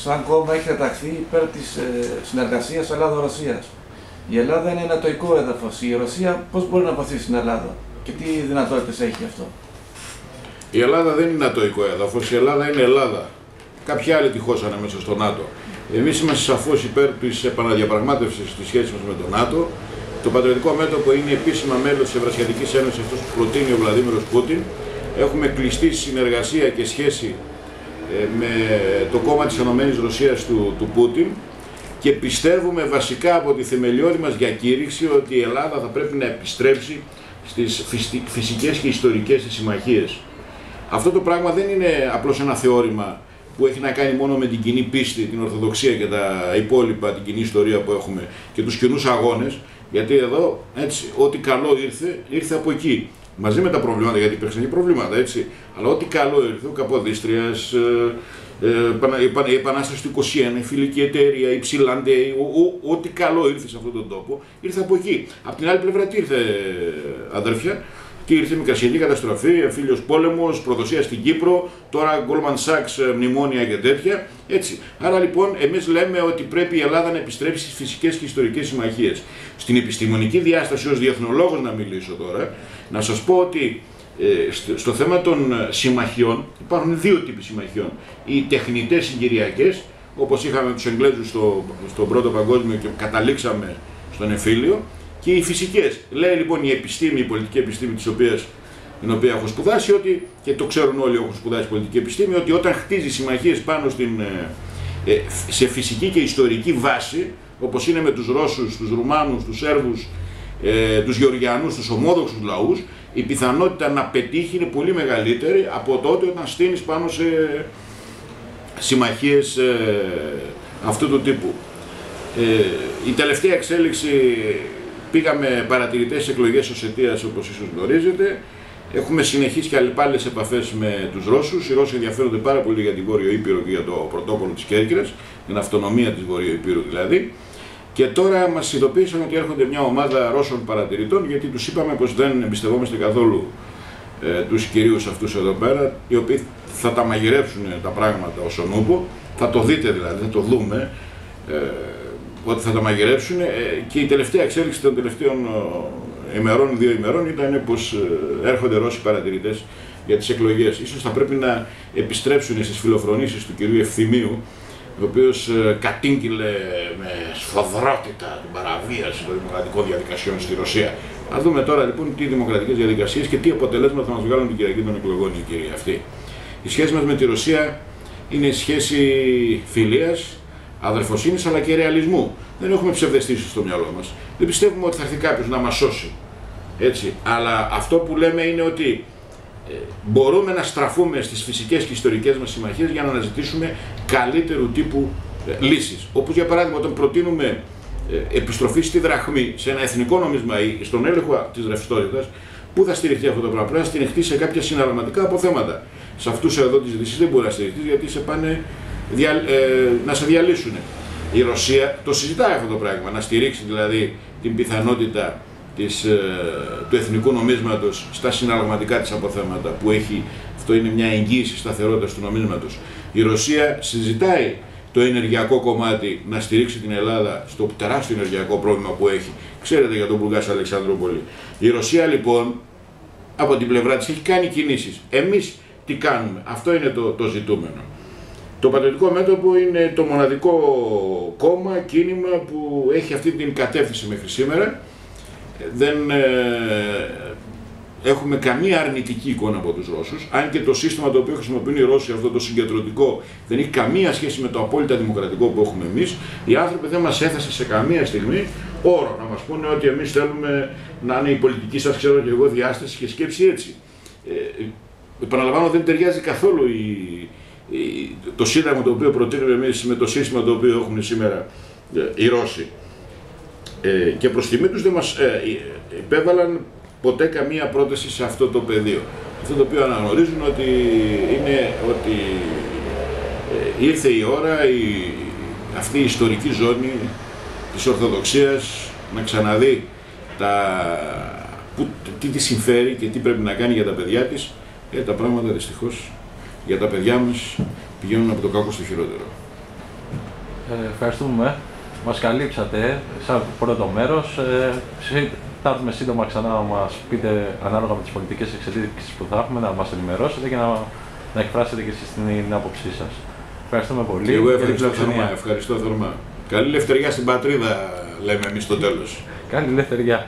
σαν κόμμα έχει ταξθεί υπέρ της συνεργασίας Ελλάδα-Ρωσίας. Η Ελλάδα είναι νατοϊκό έδαφος. Η Ρωσία πώς μπορεί να βοηθήσει την Ελλάδα και τι δυνατότητες έχει γι' αυτό? Η Ελλάδα δεν είναι νατοϊκό έδαφος, η Ελλάδα είναι Ελλάδα. Κάποιοι άλλοι τυχώσανε μέσα στο ΝΑΤΟ. Εμείς είμαστε σαφώς υπέρ της επαναδιαπραγμάτευσης της σχέσης μας με το ΝΑΤΟ. Το Πατριωτικό Μέτωπο είναι επίσημα μέλος της Ευρασιατικής Ένωσης, αυτός που προτείνει ο Βλαντίμιρος Πούτιν. Έχουμε κλειστή συνεργασία και σχέση με το κόμμα της Ενωμένης Ρωσίας του Πούτιν και πιστεύουμε βασικά από τη θεμελιώδη μας διακήρυξη ότι η Ελλάδα θα πρέπει να επιστρέψει στις φυσικές και ιστορικές της συμμαχίες. Αυτό το πράγμα δεν είναι απλώς ένα θεώρημα που έχει να κάνει μόνο με την κοινή πίστη, την Ορθοδοξία και τα υπόλοιπα, την κοινή ιστορία που έχουμε και τους κοινούς αγώνες, γιατί εδώ έτσι, ό,τι καλό ήρθε από εκεί. Μαζί με τα προβλήματα, γιατί υπήρξαν και προβλήματα, έτσι. Αλλά ό,τι καλό ήρθε, ο Καποδίστριας, η Επανάσταση του 21, η Φιλική Εταιρεία, η Ψηλαντέη, ό,τι καλό ήρθε σε αυτόν τον τόπο, ήρθε από εκεί. Απ' την άλλη πλευρά τι ήρθε, αδέρφια? Τι ήρθε? Μικρασιατική καταστροφή, εμφύλιος πόλεμος, προδοσία στην Κύπρο, τώρα Goldman Sachs, μνημόνια και τέτοια. Έτσι. Άρα λοιπόν, εμείς λέμε ότι πρέπει η Ελλάδα να επιστρέψει στις φυσικές και ιστορικές συμμαχίες. Στην επιστημονική διάσταση, ως διεθνολόγος να μιλήσω τώρα, να σας πω ότι στο θέμα των συμμαχιών υπάρχουν δύο τύποι συμμαχιών. Οι τεχνητές συγκυριακές, όπως είχαμε τους Εγγλέζους στον Πρώτο Παγκόσμιο και καταλήξαμε στον εμφύλιο, και οι φυσικές. Λέει λοιπόν η επιστήμη, η πολιτική επιστήμη την οποία έχω σπουδάσει, ότι, και το ξέρουν όλοι έχουν σπουδάσει πολιτική επιστήμη, ότι όταν χτίζει συμμαχίες πάνω σε φυσική και ιστορική βάση, όπως είναι με τους Ρώσους, τους Ρουμάνους, τους Σέρβους, τους Γεωργιανούς, τους ομόδοξους λαούς, η πιθανότητα να πετύχει είναι πολύ μεγαλύτερη από τότε όταν στείνεις πάνω σε συμμαχίες αυτού του τύπου. Η τελευταία εξέλιξη, πήγαμε παρατηρητές στις εκλογές Οσετίας, όπως ίσως γνωρίζετε. Έχουμε συνεχείς και αλλεπάλληλες επαφές με τους Ρώσους. Οι Ρώσοι ενδιαφέρονται πάρα πολύ για την Βόρειο Ήπειρο και για το πρωτόκολλο της Κέρκυρας, την αυτονομία της Βορείου Ήπειρου δηλαδή. Και τώρα μας ειδοποίησαν ότι έρχονται μια ομάδα Ρώσων παρατηρητών, γιατί τους είπαμε πως δεν εμπιστευόμαστε καθόλου τους κυρίους αυτούς εδώ πέρα, οι οποίοι θα τα μαγειρέψουν τα πράγματα όσον ούπο. Θα το δείτε δηλαδή, θα το δούμε. Ότι θα τα μαγειρέψουν, και η τελευταία εξέλιξη των τελευταίων ημερών, 2 ημερών, ήταν πως έρχονται Ρώσοι παρατηρητές για τις εκλογές. Ίσως θα πρέπει να επιστρέψουν στις φιλοφρονήσεις του κυρίου Ευθυμίου, ο οποίος κατήγγειλε με σφοδρότητα την παραβίαση των δημοκρατικών διαδικασιών στη Ρωσία. Να δούμε τώρα λοιπόν τι δημοκρατικές διαδικασίες και τι αποτελέσματα θα μας βγάλουν την Κυριακή των εκλογών οι κύριοι αυτοί. Η σχέση μας με τη Ρωσία είναι σχέση φιλίας, αδερφοσύνης αλλά και ρεαλισμού. Δεν έχουμε ψευδαισθήσεις στο μυαλό μας. Δεν πιστεύουμε ότι θα έρθει κάποιος να μας σώσει. Έτσι. Αλλά αυτό που λέμε είναι ότι μπορούμε να στραφούμε στις φυσικές και ιστορικές μας συμμαχίες για να αναζητήσουμε καλύτερου τύπου λύσεις. Όπως για παράδειγμα όταν προτείνουμε επιστροφή στη δραχμή, σε ένα εθνικό νόμισμα ή στον έλεγχο της ρευστότητας, πού θα στηριχτεί αυτό το πράγμα? Πρέπει να στηριχτεί σε κάποια συναλλαγματικά αποθέματα. Σε αυτούς εδώ τις λύσεις δεν μπορεί να στηριχτεί, γιατί σε πάνε να σε διαλύσουν. Η Ρωσία το συζητάει αυτό το πράγμα, να στηρίξει δηλαδή την πιθανότητα του εθνικού νομίσματος στα συναλλαγματικά της αποθέματα που έχει. Αυτό είναι μια εγγύηση σταθερότητας του νομίσματος. Η Ρωσία συζητάει το ενεργειακό κομμάτι, να στηρίξει την Ελλάδα στο τεράστιο ενεργειακό πρόβλημα που έχει. Ξέρετε για τον Μπουργκάς Αλεξανδρούπολη. Η Ρωσία λοιπόν από την πλευρά της έχει κάνει κινήσεις. Εμείς τι κάνουμε? Αυτό είναι το ζητούμενο. Το Πατριωτικό Μέτωπο είναι το μοναδικό κόμμα, κίνημα που έχει αυτή την κατεύθυνση μέχρι σήμερα. Δεν έχουμε καμία αρνητική εικόνα από τους Ρώσους, αν και το σύστημα το οποίο χρησιμοποιούν οι Ρώσοι, αυτό το συγκεντρωτικό, δεν έχει καμία σχέση με το απόλυτα δημοκρατικό που έχουμε εμείς. Οι άνθρωποι δεν μας έθεσαν σε καμία στιγμή όρο να μας πούνε ότι εμείς θέλουμε να είναι η πολιτική σας, ξέρω και εγώ, διάσταση και σκέψη έτσι. Επαναλαμβάνω, δεν ταιριάζει καθόλου το σύνταγμα το οποίο προτείνουμε εμείς με το σύστημα το οποίο έχουν σήμερα οι Ρώσοι. Και προς τιμή τους δεν μας υπέβαλαν ποτέ καμία πρόταση σε αυτό το πεδίο. Αυτό το οποίο αναγνωρίζουν ότι ήρθε η ώρα αυτή η ιστορική ζώνη της Ορθοδοξίας να ξαναδεί τι της συμφέρει και τι πρέπει να κάνει για τα παιδιά της. Τα πράγματα δυστυχώς για τα παιδιά μας πηγαίνουν από το κακό στο χειρότερο. Ευχαριστούμε. Μας καλύψατε σαν πρώτο μέρος. Θα έρθουμε σύντομα ξανά να μας πείτε ανάλογα με τις πολιτικές εξελίξεις που θα έχουμε, να μας ενημερώσετε και να εκφράσετε και εσείς την άποψή σας. Ευχαριστούμε πολύ. Και εγώ ευχαριστώ θερμά. Καλή ελευθεριά στην πατρίδα, λέμε εμείς στο τέλος. Καλή ελευθεριά.